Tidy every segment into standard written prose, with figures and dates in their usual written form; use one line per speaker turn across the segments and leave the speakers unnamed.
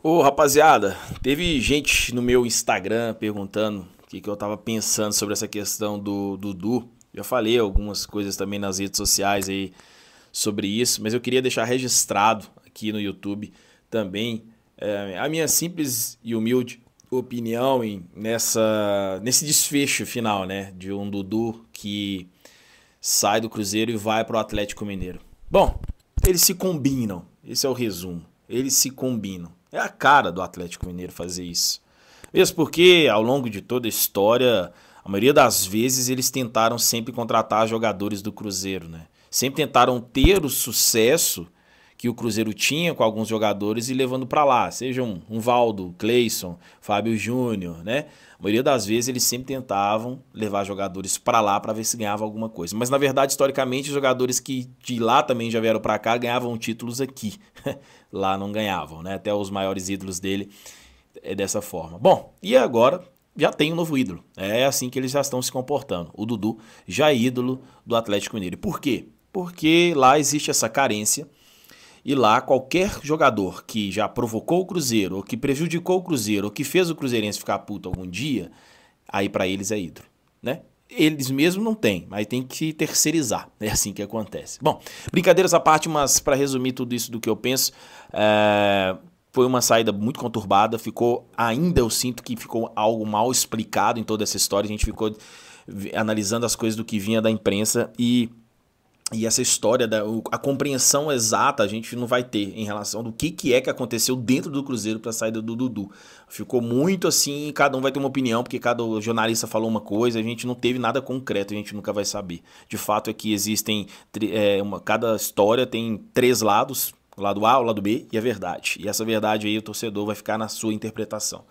Ô, rapaziada, teve gente no meu Instagram perguntando o que eu tava pensando sobre essa questão do Dudu. Já falei algumas coisas também nas redes sociais aí sobre isso, mas eu queria deixar registrado aqui no YouTube também a minha simples e humilde opinião nesse desfecho final, né, de um Dudu que sai do Cruzeiro e vai pro Atlético Mineiro. Bom, eles se combinam, esse é o resumo. Eles se combinam. É a cara do Atlético Mineiro fazer isso. Mesmo porque, ao longo de toda a história, a maioria das vezes eles tentaram sempre contratar jogadores do Cruzeiro, né? Sempre tentaram ter o sucesso que o Cruzeiro tinha com alguns jogadores e levando para lá, seja um Valdo, Cleison, Fábio Júnior, né? A maioria das vezes eles sempre tentavam levar jogadores para lá para ver se ganhava alguma coisa. Mas na verdade, historicamente, os jogadores que de lá também já vieram para cá ganhavam títulos aqui. Lá não ganhavam, né? Até os maiores ídolos dele é dessa forma. Bom, e agora já tem um novo ídolo. É assim que eles já estão se comportando. O Dudu já é ídolo do Atlético Mineiro. Por quê? Porque lá existe essa carência. E lá, qualquer jogador que já provocou o Cruzeiro, ou que prejudicou o Cruzeiro, ou que fez o Cruzeirense ficar puto algum dia, aí pra eles é ídolo, né? Eles mesmos não têm, mas tem que terceirizar. É assim que acontece. Bom, brincadeiras à parte, mas para resumir tudo isso do que eu penso, foi uma saída muito conturbada, ainda eu sinto que ficou algo mal explicado em toda essa história, a gente ficou analisando as coisas do que vinha da imprensa e essa história, a compreensão exata a gente não vai ter em relação do que é que aconteceu dentro do Cruzeiro para a saída do Dudu. Ficou muito assim, cada um vai ter uma opinião, porque cada jornalista falou uma coisa, a gente não teve nada concreto, a gente nunca vai saber. De fato é que existem, cada história tem três lados, o lado A, o lado B e a verdade. E essa verdade aí o torcedor vai ficar na sua interpretação.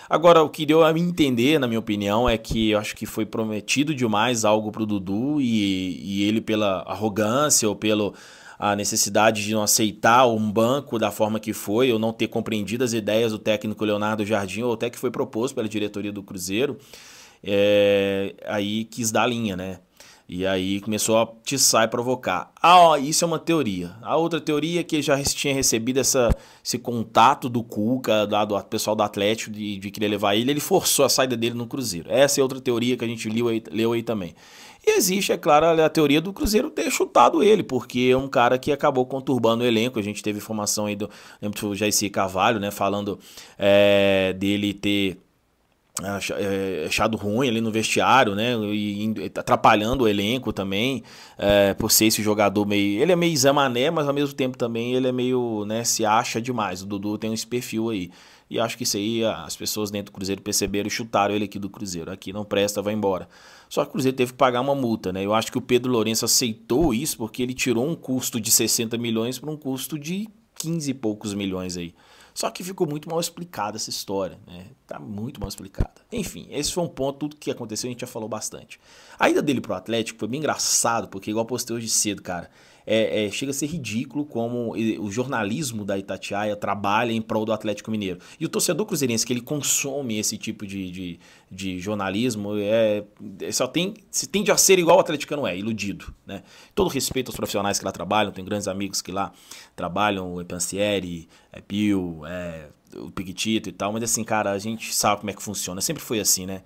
Agora, o que deu a me entender, na minha opinião, é que eu acho que foi prometido demais algo pro Dudu e ele, pela arrogância ou pela a necessidade de não aceitar um banco da forma que foi, ou não ter compreendido as ideias do técnico Leonardo Jardim, ou até que foi proposto pela diretoria do Cruzeiro, aí quis dar a linha, né? E aí começou a atiçar e provocar. Isso é uma teoria. A outra teoria é que ele já tinha recebido esse contato do Cuca, do pessoal do Atlético, de querer levar ele forçou a saída dele no Cruzeiro. Essa é outra teoria que a gente leu aí também. E existe, é claro, a teoria do Cruzeiro ter chutado ele, porque é um cara que acabou conturbando o elenco. A gente teve informação aí lembro do Jair Carvalho, né, falando dele ter achado ruim ali no vestiário, né, e atrapalhando o elenco também, por ser esse jogador meio, ele é meio Zé Mané, mas ao mesmo tempo também ele é meio, né, se acha demais. O Dudu tem esse perfil aí, e acho que isso aí as pessoas dentro do Cruzeiro perceberam e chutaram ele aqui do Cruzeiro. Aqui não presta, vai embora. Só que o Cruzeiro teve que pagar uma multa, né? Eu acho que o Pedro Lourenço aceitou isso porque ele tirou um custo de 60 milhões para um custo de 15 e poucos milhões aí. Só que ficou muito mal explicada essa história, né? Tá muito mal explicada. Enfim, esse foi um ponto, tudo que aconteceu a gente já falou bastante. A ida dele pro Atlético foi bem engraçado, porque igual eu postei hoje cedo, cara, chega a ser ridículo como o jornalismo da Itatiaia trabalha em prol do Atlético Mineiro. E o torcedor cruzeirense que ele consome esse tipo de jornalismo se tende a ser igual o atleticano iludido, né? Todo respeito aos profissionais que lá trabalham, tem grandes amigos que lá trabalham, o Epancieri, Pio, o Piquitito e tal, mas assim, cara, a gente sabe como é que funciona, sempre foi assim, né?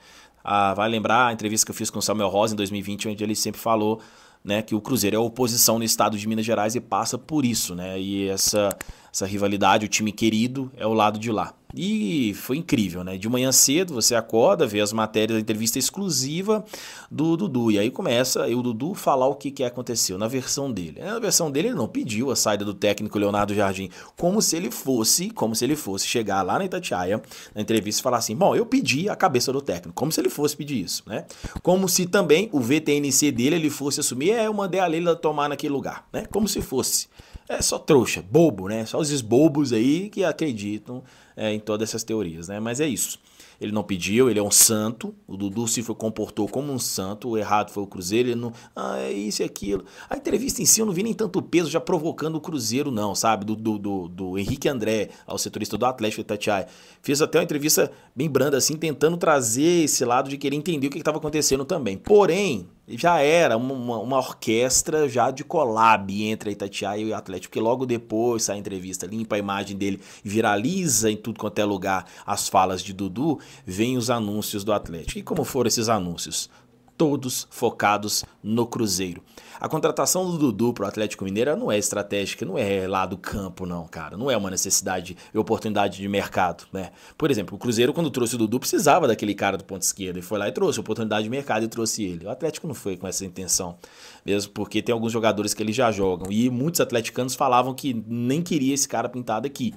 Vai lembrar a entrevista que eu fiz com o Samuel Rosa em 2020, onde ele sempre falou, né, que o Cruzeiro é a oposição no estado de Minas Gerais e passa por isso, né? E essa rivalidade, o time querido é o lado de lá. E foi incrível, né? De manhã cedo você acorda, vê as matérias da entrevista exclusiva do Dudu. E aí começa o Dudu falar o que aconteceu na versão dele. Na versão dele ele não pediu a saída do técnico Leonardo Jardim, como se ele fosse chegar lá na Itatiaia, na entrevista e falar assim, bom, eu pedi a cabeça do técnico, como se ele fosse pedir isso, né? Como se também o VTNC dele ele fosse assumir, eu mandei a Leila tomar naquele lugar, né? Como se fosse. É só trouxa, bobo, né? Só os bobos aí que acreditam em todas essas teorias, né? Mas é isso. Ele não pediu, ele é um santo. O Dudu se comportou como um santo. O errado foi o Cruzeiro. Ele não. É isso e aquilo. A entrevista em si eu não vi nem tanto peso já provocando o Cruzeiro, não, sabe? Do Henrique André, ao setorista do Atlético de Itatiaia. Fez até uma entrevista bem branda, assim, tentando trazer esse lado de querer entender o que estava acontecendo também. Porém, já era uma orquestra já de collab entre a Itatiaia e o Atlético, porque logo depois sai a entrevista, limpa a imagem dele, viraliza em tudo quanto é lugar as falas de Dudu, vem os anúncios do Atlético. E como foram esses anúncios? Todos focados no Cruzeiro. A contratação do Dudu pro Atlético Mineiro não é estratégica, não é lá do campo não, cara. Não é uma necessidade e oportunidade de mercado, né? Por exemplo, o Cruzeiro quando trouxe o Dudu precisava daquele cara do ponto esquerdo e foi lá e trouxe oportunidade de mercado e trouxe ele. O Atlético não foi com essa intenção, mesmo porque tem alguns jogadores que eles já jogam e muitos atleticanos falavam que nem queria esse cara pintado aqui.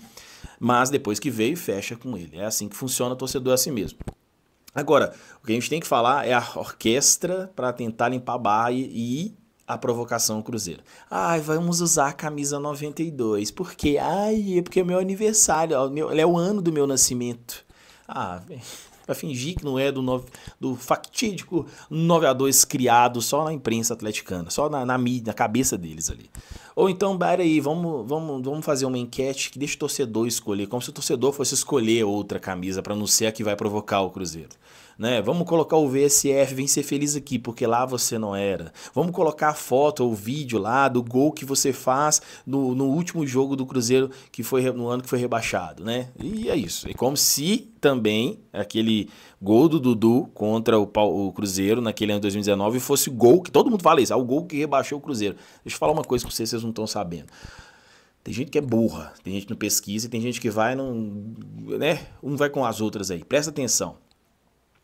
Mas depois que veio, fecha com ele. É assim que funciona, o torcedor é assim mesmo. Agora, o que a gente tem que falar é a orquestra para tentar limpar a barra e a provocação ao Cruzeiro. Ai, vamos usar a camisa 92. Por quê? Ai, é porque é meu aniversário, é o ano do meu nascimento. Ah, para fingir que não é do factídico 9-2 criado só na imprensa atleticana, só na mídia, na cabeça deles ali. Ou então, peraí, vamos fazer uma enquete que deixa o torcedor escolher, como se o torcedor fosse escolher outra camisa para não ser a que vai provocar o Cruzeiro. Né? Vamos colocar o VSF, vem ser feliz aqui, porque lá você não era. Vamos colocar a foto ou vídeo lá do gol que você faz no último jogo do Cruzeiro, que foi no ano que foi rebaixado, né? E é isso. É como se também aquele gol do Dudu contra o Cruzeiro naquele ano de 2019 fosse o gol que todo mundo fala isso, o gol que rebaixou o Cruzeiro. Deixa eu falar uma coisa pra vocês não estão sabendo. Tem gente que é burra, tem gente que não pesquisa e tem gente que vai né? Um vai com as outras aí. Presta atenção.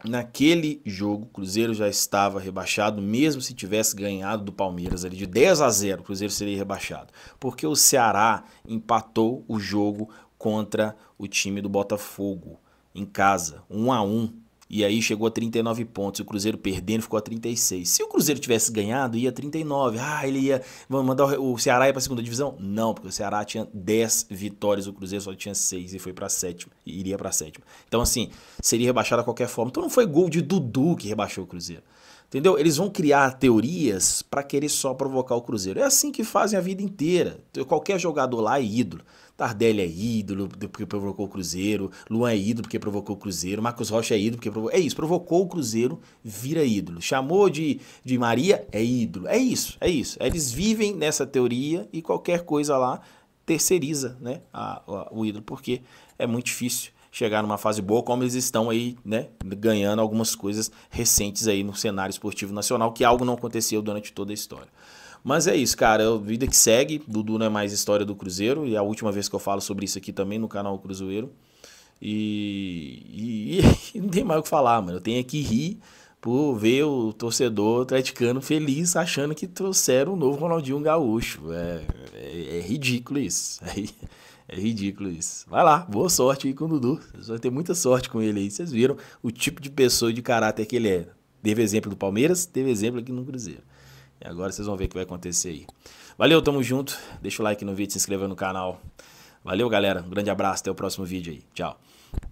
Naquele jogo, o Cruzeiro já estava rebaixado, mesmo se tivesse ganhado do Palmeiras ali de 10-0, o Cruzeiro seria rebaixado. Porque o Ceará empatou o jogo contra o time do Botafogo, em casa, 1-1. E aí chegou a 39 pontos, o Cruzeiro perdendo ficou a 36. Se o Cruzeiro tivesse ganhado, ia a 39. Ah, ele ia mandar o Ceará ir para a segunda divisão? Não, porque o Ceará tinha 10 vitórias, o Cruzeiro só tinha 6 e foi para a sétima, e iria para a sétima. Então assim, seria rebaixado a qualquer forma. Então não foi gol de Dudu que rebaixou o Cruzeiro. Entendeu? Eles vão criar teorias para querer só provocar o Cruzeiro. É assim que fazem a vida inteira. Qualquer jogador lá é ídolo. Tardelli é ídolo porque provocou o Cruzeiro. Luan é ídolo porque provocou o Cruzeiro. Marcos Rocha é ídolo porque provocou... É isso, provocou o Cruzeiro, vira ídolo. Chamou de Maria, é ídolo. É isso, é isso. Eles vivem nessa teoria e qualquer coisa lá terceiriza, né, o ídolo, porque é muito difícil chegar numa fase boa, como eles estão aí, né, ganhando algumas coisas recentes aí no cenário esportivo nacional, que algo não aconteceu durante toda a história. Mas é isso, cara, a vida que segue, Dudu não é mais história do Cruzeiro, e é a última vez que eu falo sobre isso aqui também no canal Cruzeiro, e não tem mais o que falar, mano, eu tenho que rir por ver o torcedor atleticano feliz, achando que trouxeram um novo Ronaldinho Gaúcho. É ridículo isso. É ridículo isso. Vai lá, boa sorte aí com o Dudu. Você vai ter muita sorte com ele aí. Vocês viram o tipo de pessoa e de caráter que ele é. Teve exemplo do Palmeiras, teve exemplo aqui no Cruzeiro. E agora vocês vão ver o que vai acontecer aí. Valeu, tamo junto. Deixa o like no vídeo, se inscreva no canal. Valeu, galera. Um grande abraço, até o próximo vídeo aí. Tchau.